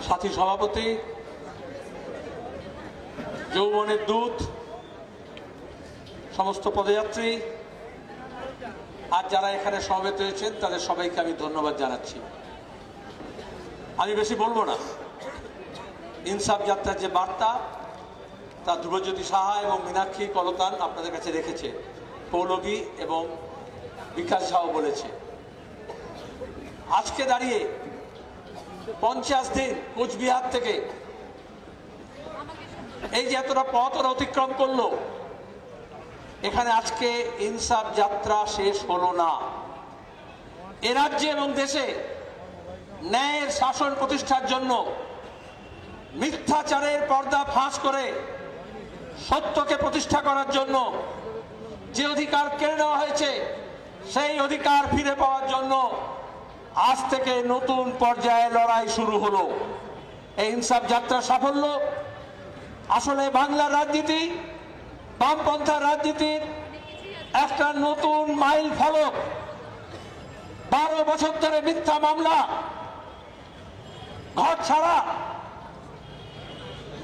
সাথী সভাপতি, যৌবনের দূত, সমস্ত পদযাত্রী আর যারা এখানে সমবেত হয়েছেন তাদের সবাইকে আমি ধন্যবাদ জানাচ্ছি। আমি বেশি বলবো না। ইনসাফ যাত্রার যে বার্তা তা ধ্রুবজ্যোতি সাহা এবং মীনাক্ষী কলতান আপনাদের কাছে রেখেছে, পৌলভী এবং বিকাশ ঝাও বলেছে। আজকে দাঁড়িয়ে 50 দিন কোচবিহার থেকে এই যে এতটা পথ ওরা অতিক্রম করলো, এখানে আজকে ইনসাফ যাত্রা শেষ হলো না। এ রাজ্যে এবং দেশে ন্যায়ের শাসন প্রতিষ্ঠার জন্য মিথ্যাচারের পর্দা ফাঁস করে সত্যকে প্রতিষ্ঠা করার জন্য যে অধিকার কেড়ে নেওয়া হয়েছে সেই অধিকার ফিরে পাওয়ার জন্য আজ থেকে নতুন পর্যায়ে লড়াই শুরু হলো। এই ইনসাফ যাত্রার সাফল্য আসলে বাংলার রাজনীতি, বামপন্থার রাজনীতির একটা নতুন মাইল ফলক। 12 বছর ধরে মিথ্যা মামলা, ঘর ছাড়া,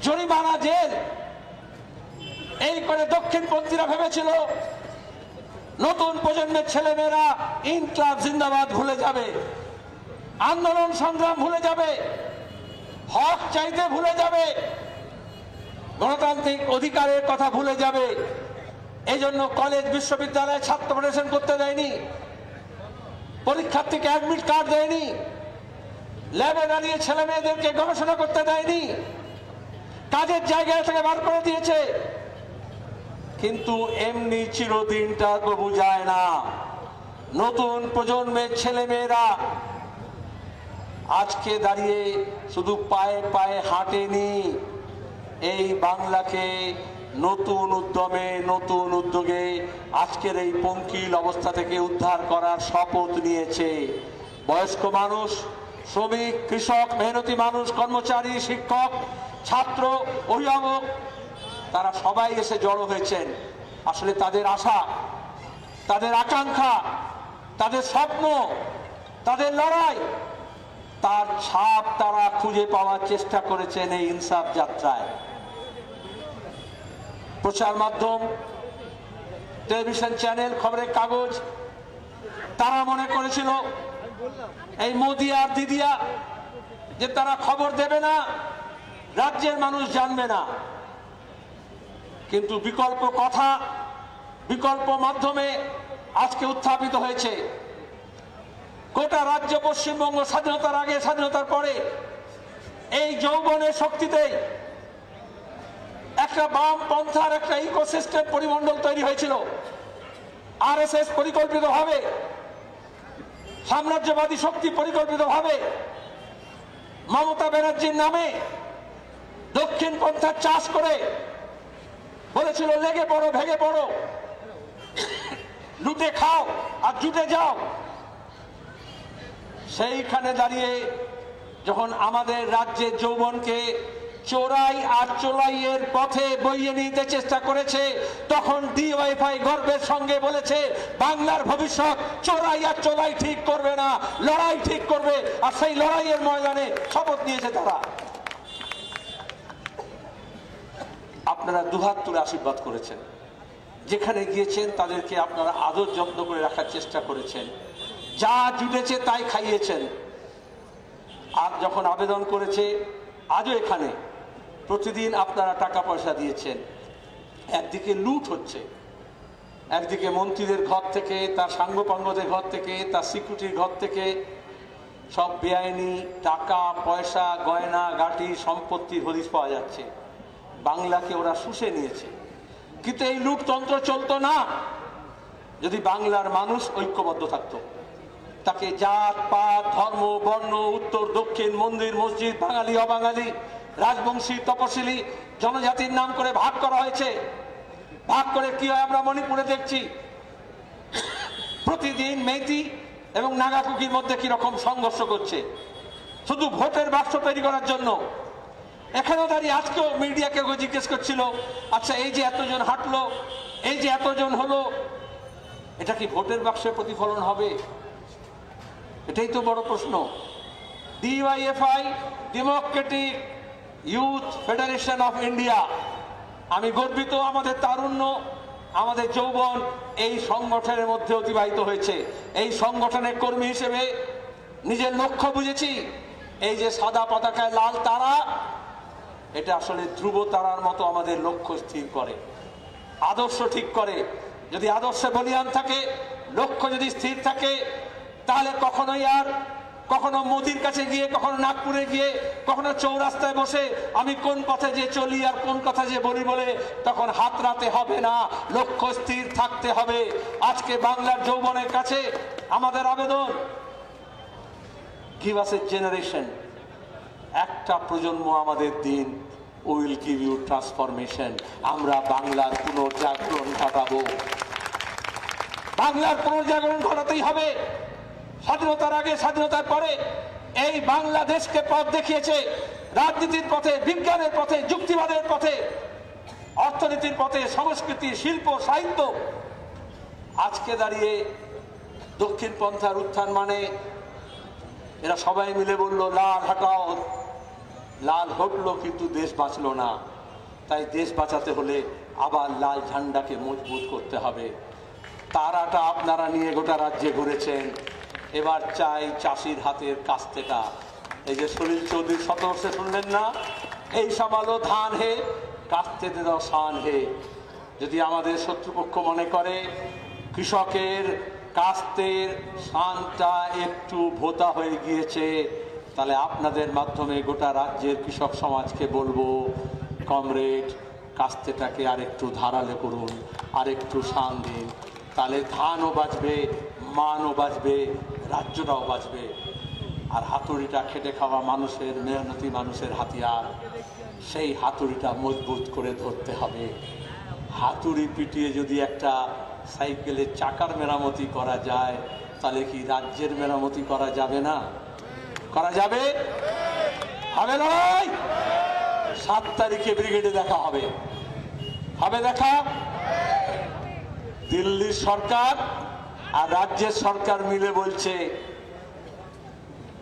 জরিমানা, জেল, এই করে দক্ষিণপন্থীরা ভেবেছিল নতুন প্রজন্মের ছেলেমেয়েরা ইনকলাব জিন্দাবাদ ভুলে যাবে, আন্দোলন সংগ্রাম ভুলে যাবে, হক চাইতে ভুলে যাবে, গণতান্ত্রিক অধিকারের কথা ভুলে যাবে। এই জন্য কলেজ বিশ্ববিদ্যালয়ে ছাত্র ফেডারেশন করতে দেয়নি, পরীক্ষার্থীকে অ্যাডমিট কার্ড দেয়নি, ল্যাবে দাঁড়িয়ে ছেলে মেয়েদেরকে গবেষণা করতে দেয়নি, কাজের জায়গা থেকে বার করে দিয়েছে। কিন্তু এমনি চিরদিনটা কবু যায় না। নতুন প্রজন্মের ছেলে মেয়েরা আজকে দাঁড়িয়ে শুধু পায়ে পায়ে হাঁটেনি, এই বাংলাকে নতুন উদ্যমে, নতুন উদ্যোগে আজকের এই পঙ্কিল অবস্থা থেকে উদ্ধার করার শপথ নিয়েছে। বয়স্ক মানুষ, শ্রমিক, কৃষক, মেহনতি মানুষ, কর্মচারী, শিক্ষক, ছাত্র, অভিভাবক, তারা সবাই এসে জড়ো হয়েছেন। আসলে তাদের আশা, তাদের আকাঙ্ক্ষা, তাদের স্বপ্ন, তাদের লড়াই, তার ছাপ তারা খুঁজে পাওয়ার চেষ্টা করেছেন এই ইনসাফ যাত্রায়। প্রচার মাধ্যম, টেলিভিশন চ্যানেল, খবরের কাগজ, তারা মনে করেছিল এই মোদি আর দিদিয়া যে তারা খবর দেবে না, রাজ্যের মানুষ জানবে না। কিন্তু বিকল্প কথা, বিকল্প মাধ্যমে আজকে উত্থাপিত হয়েছে। গোটা রাজ্য পশ্চিমবঙ্গ স্বাধীনতার আগে, স্বাধীনতার পরে এই যৌবনের শক্তিতে একটা বাম পন্থার একটা ইকোসিস্টেম পরিমণ্ডল তৈরি হয়েছিল। আরএসএস পরিকল্পিতভাবে, সাম্রাজ্যবাদী শক্তি পরিকল্পিতভাবে মমতা ব্যানার্জির নামে দক্ষিণ পন্থার চাষ করে বলেছিল লেগে পড়ো, ভেঙে পড়ো, লুটে খাও আর জুটে যাও। সেইখানে দাঁড়িয়ে যখন আমাদের রাজ্যের যৌবনকে চোরাই আর চোলাইয়ের পথে বইয়ে নিতে চেষ্টা করেছে, তখন ডিওয়াইফাই গর্বের সঙ্গে বলেছে বাংলার ভবিষ্যৎ চোরাই আর চোলাই ঠিক করবে না, লড়াই ঠিক করবে। আর সেই লড়াইয়ের ময়দানে শপথ নিয়েছে তারা। আপনারা দুহাত তুলে আশীর্বাদ করেছেন, যেখানে গিয়েছেন তাদেরকে আপনারা আদর যত্ন করে রাখার চেষ্টা করেছেন, যা জুটেছে তাই খাইয়েছেন। আর যখন আবেদন করেছে, আজও এখানে প্রতিদিন আপনারা টাকা পয়সা দিয়েছেন। একদিকে লুট হচ্ছে, একদিকে মন্ত্রীদের ঘর থেকে, তার সাঙ্গপাঙ্গদের ঘর থেকে, তার সিকিউরিটির ঘর থেকে সব বেআইনি টাকা পয়সা, গয়না গাটি, সম্পত্তির হদিশ পাওয়া যাচ্ছে। বাংলাকে ওরা শুষে নিয়েছে। কিন্তু এই লুটতন্ত্র চলতো না যদি বাংলার মানুষ ঐক্যবদ্ধ থাকতো। তাকে জাত পাত, ধর্ম, বর্ণ, উত্তর দক্ষিণ, মন্দির মসজিদ, বাঙালি অবাঙালি, রাজবংশী তপশিলি জনজাতির নাম করে ভাগ করা হয়েছে। ভাগ করে কি হয় আমরা মণিপুরে দেখছি। প্রতিদিন মেইতি এবং নাগাকুকির মধ্যে কিরকম সংঘর্ষ করছে, শুধু ভোটের বাক্স তৈরি করার জন্য। এখানেও দাঁড়িয়ে আজকেও মিডিয়াকে জিজ্ঞেস করছিল, আচ্ছা এই যে এতজন হাঁটলো, এই যে এতজন হলো, এটা কি ভোটের বাক্সে প্রতিফলন হবে? এটাই তো বড় প্রশ্ন। DYFI, Democratic youth federation of India. আমি গর্বিত আমাদের তারুণ্য, আমাদের যৌবন এই সংগঠনের মধ্যে অতিবাহিত হয়েছে। এই সংগঠনের কর্মী হিসেবে নিজের লক্ষ্য বুঝেছি। এই যে সাদা পতাকায় লাল তারা, এটা আসলে ধ্রুব তারার মতো আমাদের লক্ষ্য স্থির করে, আদর্শ ঠিক করে। যদি আদর্শে বলিয়ান থাকে, লক্ষ্য যদি স্থির থাকে, তাহলে কখনো মোদির কাছে গিয়ে, কখনো নাগপুরে গিয়ে, কখনো চৌরাস্তায় বসে আমি কোন পথে যে চলি আর কোন কথা যে বলি বলে তখন হাতড়াতে হবে না, লক্ষ্য স্থির থাকতে হবে। আজকে বাংলার যৌবনের কাছে আমাদের আবেদন, give us a generation, একটা প্রজন্ম আমাদের দিন, উইল গিভ ইউ ট্রান্সফরমেশন। আমরা বাংলার পুনর্জাগরণ ঘটাবো, বাংলার পুনর্জাগরণ ঘটাতেই হবে। স্বাধীনতার আগে, স্বাধীনতার পরে এই বাংলাদেশকে পথ দেখিয়েছে রাজনীতির পথে, বিজ্ঞানের পথে, যুক্তিবাদের পথে, অর্থনীতির পথে, সংস্কৃতি, শিল্প, সাহিত্য। আজকে দাঁড়িয়ে দক্ষিণ পন্থার উত্থান মানে এরা সবাই মিলে বলল লাল হটাও, লাল হটলো কিন্তু দেশ বাঁচলো না। তাই দেশ বাঁচাতে হলে আবার লাল ঝান্ডাকে মজবুত করতে হবে। তারাটা আপনারা নিয়ে গোটা রাজ্যে ঘুরেছেন, এবার চাই চাষির হাতের কাস্তেটা। এই যে সলিল চৌধুরীর শতবর্ষে শুনলেন না, এই সামালো ধান হে কাস্তে দে দাও শান হে। যদি আমাদের শত্রুপক্ষ মনে করে কৃষকের কাস্তের শানটা একটু ভোতা হয়ে গিয়েছে, তাহলে আপনাদের মাধ্যমে গোটা রাজ্যের কৃষক সমাজকে বলবো, কমরেড, কাস্তেটাকে আরেকটু ধারালো করুন, আরেকটু শান দিন। তাহলে ধানও বাঁচবে, মানও বাঁচবে, রাজ্যটাও বাঁচবে। আর হাতুড়িটা খেটে খাওয়া মানুষের, মেহনতি মানুষের হাতিয়ার, সেই হাতুড়িটা মজবুত করে ধরতে হবে। হাতুড়ি পিটিয়ে যদি একটা সাইকেলের চাকার মেরামতি করা যায়, তাহলে কি রাজ্যের মেরামতি করা যাবে না? করা যাবে, হবে নয়? 7 তারিখে ব্রিগেডে দেখা হবে, হবে দেখা। দিল্লির সরকার আর রাজ্যের সরকার মিলে বলছে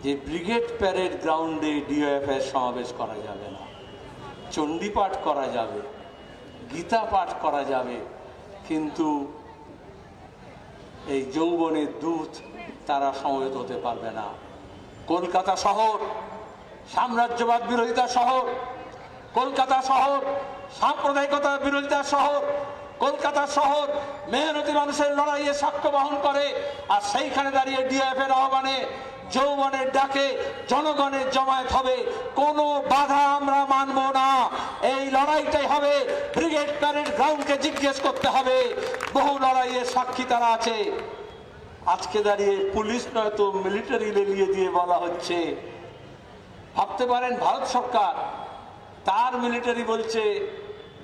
যে ব্রিগেড প্যারেড গ্রাউন্ডে ডিওএফআই সমাবেশ করা যাবে না, চণ্ডীপাঠ করা যাবে, গীতা পাঠ করা যাবে, কিন্তু এই যৌবনের দূত তারা সমবেত হতে পারবে না। কলকাতা শহর সাম্রাজ্যবাদ বিরোধিতা শহর, কলকাতা শহর সাম্প্রদায়িকতা বিরোধিতা শহর, কলকাতা শহর মেহনতি মানুষের লড়াইয়ে সাক্ষ্য বহন করে। আর সেইখানে দাঁড়িয়ে ডিএফের আহ্বানে, যৌবনের ডাকে জনগণের জমায়েত হবে। কোনো বাধা আমরা মানব না, এই লড়াইটাই হবে। ব্রিগেড প্যারেড গ্রাউন্ডকে জিজ্ঞেস করতে হবে, বহু লড়াইয়ের সাক্ষী তারা আছে। আজকে দাঁড়িয়ে পুলিশ নয়তো মিলিটারি লেলিয়ে দিয়ে বলা হচ্ছে, ভাবতে পারেন ভারত সরকার তার মিলিটারি বলছে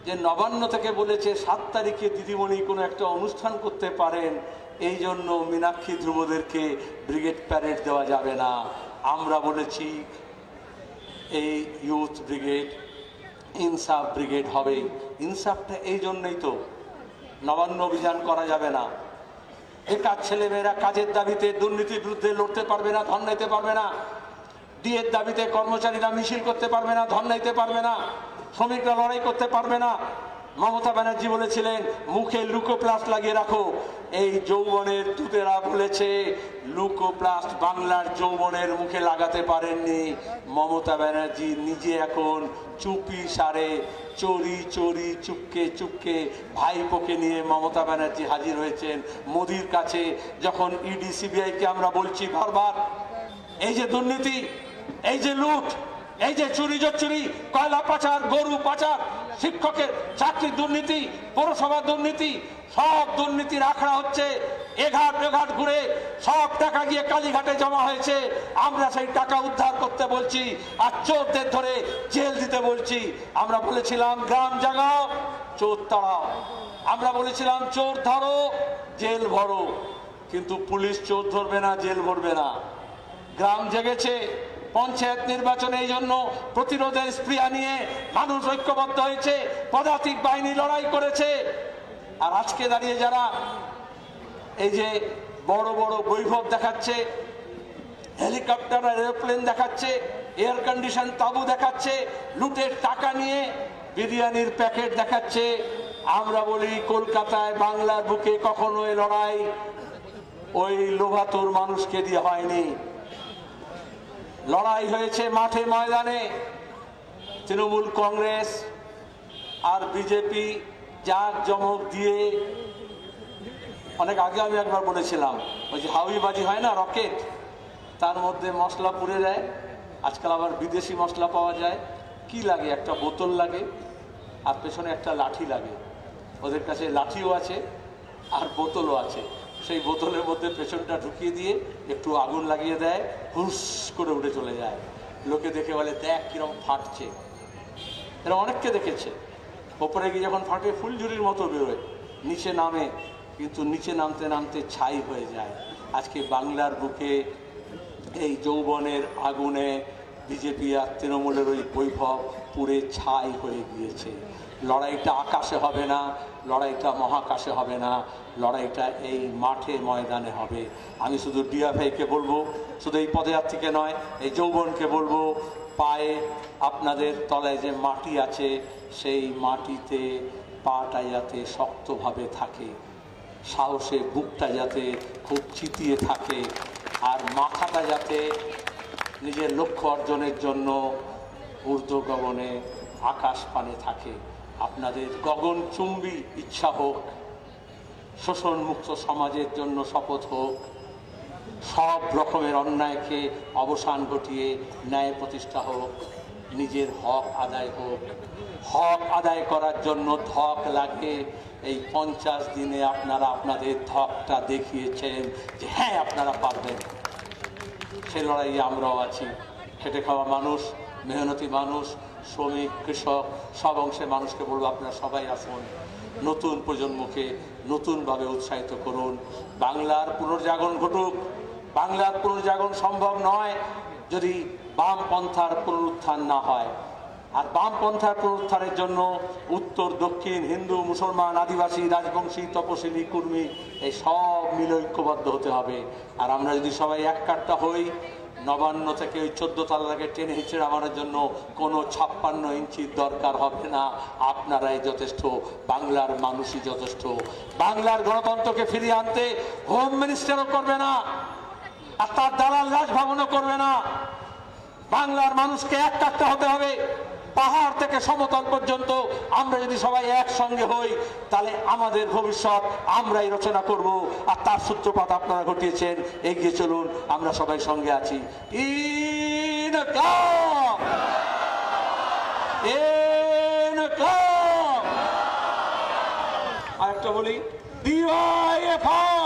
যে নবান্ন থেকে বলেছে 7 তারিখে দিদিমণি কোনো একটা অনুষ্ঠান করতে পারেন, এই জন্য মীনাক্ষী ধ্রুবদেরকে ব্রিগেড প্যারেড দেওয়া যাবে না। আমরা বলেছি এই ইউথ ব্রিগেড ইনসাফ ব্রিগেড হবে। ইনসাফটা এই জন্যই তো নবান্ন অভিযান করা যাবে না। বেকার ছেলেমেয়েরা কাজের দাবিতে, দুর্নীতির বিরুদ্ধে লড়তে পারবে না, ধর্নাইতে পারবে না। ডিএর দাবিতে কর্মচারীরা মিছিল করতে পারবে না, ধর্নাইতে পারবে না। শ্রমিকরা লড়াই করতে পারবে না। মমতা ব্যানার্জি বলেছিলেন মুখে লুকোপ্লাস্ট লাগিয়ে রাখো। এই যৌবনের দূতেরা বলেছে লুকোপ্লাস্ট বাংলার যৌবনের মুখে লাগাতে পারেননি। মমতা ব্যানার্জি নিজে এখন চুপি সারে, চোরি চোরি, চুপকে চুপকে ভাইপোকে নিয়ে মমতা ব্যানার্জি হাজির হয়েছেন মোদির কাছে। যখন ইডি সিবিআইকে আমরা বলছি বারবার, এই যে দুর্নীতি, এই যে লুট, এই যে চুরি জচুরি, কয়লা পাচার, গরু পাচার, শিক্ষকের চাকরির দুর্নীতি, পৌরসভা দুর্নীতি, সব দুর্নীতির আখড়া হচ্ছে। এঘাট এঘাট ঘুরে সব টাকা গিয়ে কালীঘাটে জমা হয়েছে। আমরা সেই টাকা উদ্ধার করতে বলছি আর চোরদের ধরে জেল দিতে বলছি। আমরা বলেছিলাম গ্রাম জাগাও, চোর তাড়াও। আমরা বলেছিলাম চোর ধরো, জেল ভরো। কিন্তু পুলিশ চোর ধরবে না, জেল ভরবে না। গ্রাম জেগেছে। পঞ্চায়েত নির্বাচনে এই জন্য প্রতিরোধের স্পৃহা নিয়ে মানুষ ঐক্যবদ্ধ হয়েছে, পদাতিক বাহিনী লড়াই করেছে। আর আজকে দাঁড়িয়ে যারা এই যে বড় বড় বৈভব দেখাচ্ছে, হেলিকপ্টার আর এরোপ্লেন দেখাচ্ছে, এয়ার কন্ডিশন তাঁবু দেখাচ্ছে, লুটের টাকা নিয়ে বিরিয়ানির প্যাকেট দেখাচ্ছে। আমরা বলি কলকাতায় বাংলার বুকে কখনো এই লড়াই ওই লোভাতুর মানুষকে দিয়ে হয়নি। লড়াই হয়েছে মাঠে ময়দানে। তৃণমূল কংগ্রেস আর বিজেপি জাক জমক দিয়ে, অনেক আগে আমি একবার বলেছিলাম ওই যে হাউইবাজি হয় না রকেট, তার মধ্যে মশলা পুড়ে দেয়। আজকাল আবার বিদেশি মশলা পাওয়া যায়। কি লাগে? একটা বোতল লাগে আর পেছনে একটা লাঠি লাগে। ওদের কাছে লাঠিও আছে আর বোতলও আছে। সেই বোতলের মধ্যে পেছনটা ঢুকিয়ে দিয়ে একটু আগুন লাগিয়ে দেয়, হুস করে উড়ে চলে যায়। লোকে দেখে বলে দেখ কিরম ফাটছে। এরা অনেককে দেখেছে। ওপরে গিয়ে যখন ফাটে ফুলঝুরির মতো বেরোয়, নিচে নামে, কিন্তু নিচে নামতে নামতে ছাই হয়ে যায়। আজকে বাংলার বুকে এই যৌবনের আগুনে বিজেপি আর তৃণমূলের ওই বৈভব পুড়ে ছাই হয়ে গিয়েছে। লড়াইটা আকাশে হবে না, লড়াইটা মহাকাশে হবে না, লড়াইটা এই মাঠে ময়দানে হবে। আমি শুধু ডিএফআইকে বলবো, শুধু এই পদযাত্রীকে নয়, এই যৌবনকে বলবো, পায়ে আপনাদের তলায় যে মাটি আছে সেই মাটিতে পাটা যাতে শক্তভাবে থাকে, সাহসে বুকটা যাতে খুব চিতিয়ে থাকে, আর মাথাটা যাতে নিজের লক্ষ্য অর্জনের জন্য ঊর্ধ্ব গগনে আকাশ পানে থাকে। আপনাদের গগনচুম্বী ইচ্ছা হোক, শোষণমুক্ত সমাজের জন্য শপথ হোক, সব রকমের অন্যায়কে অবসান ঘটিয়ে ন্যায় প্রতিষ্ঠা হোক, নিজের হক আদায় হোক। হক আদায় করার জন্য ধক লাগে। এই 50 দিনে আপনারা আপনাদের ধকটা দেখিয়েছেন যে হ্যাঁ আপনারা পারবেন। সে লড়াইয়ে আমরাও আছি। খেটে খাওয়া মানুষ, মেহনতি মানুষ, শ্রমিক, কৃষক, সব অংশের মানুষকে বলবো আপনারা সবাই আসুন, নতুন প্রজন্মকে নতুনভাবে উৎসাহিত করুন। বাংলার পুনর্জাগরণ ঘটুক। বাংলার পুনর্জাগরণ সম্ভব নয় যদি বামপন্থার পুনরুত্থান না হয়। আর বামপন্থার পুনরুত্থানের জন্য উত্তর দক্ষিণ, হিন্দু মুসলমান, আদিবাসী, রাজবংশী, তপশিলি, কুর্মী এই সব মিলে ঐক্যবদ্ধ হতে হবে। আর আমরা যদি সবাই এক কাট্টা হই, নবান্ন থেকে ওই 14 তলাকে টেনে হিঁচড়ে আমার জন্য কোনো 56 ইঞ্চির দরকার হবে না। আপনারাই যথেষ্ট, বাংলার মানুষই যথেষ্ট। বাংলার গণতন্ত্রকে ফিরিয়ে আনতে হোম মিনিস্টারও করবে না, আর তার দালাল রাজভবনও করবে না। বাংলার মানুষকে এক কাটতে হতে হবে। পাহাড় থেকে সমতল পর্যন্ত আমরা যদি সবাই একসঙ্গে হই, তাহলে আমাদের ভবিষ্যৎ আমরাই রচনা করব। আর তার সূত্রপাত আপনারা ঘটিয়েছেন। এগিয়ে চলুন, আমরা সবাই সঙ্গে আছি। আর একটা বলি, DYFI।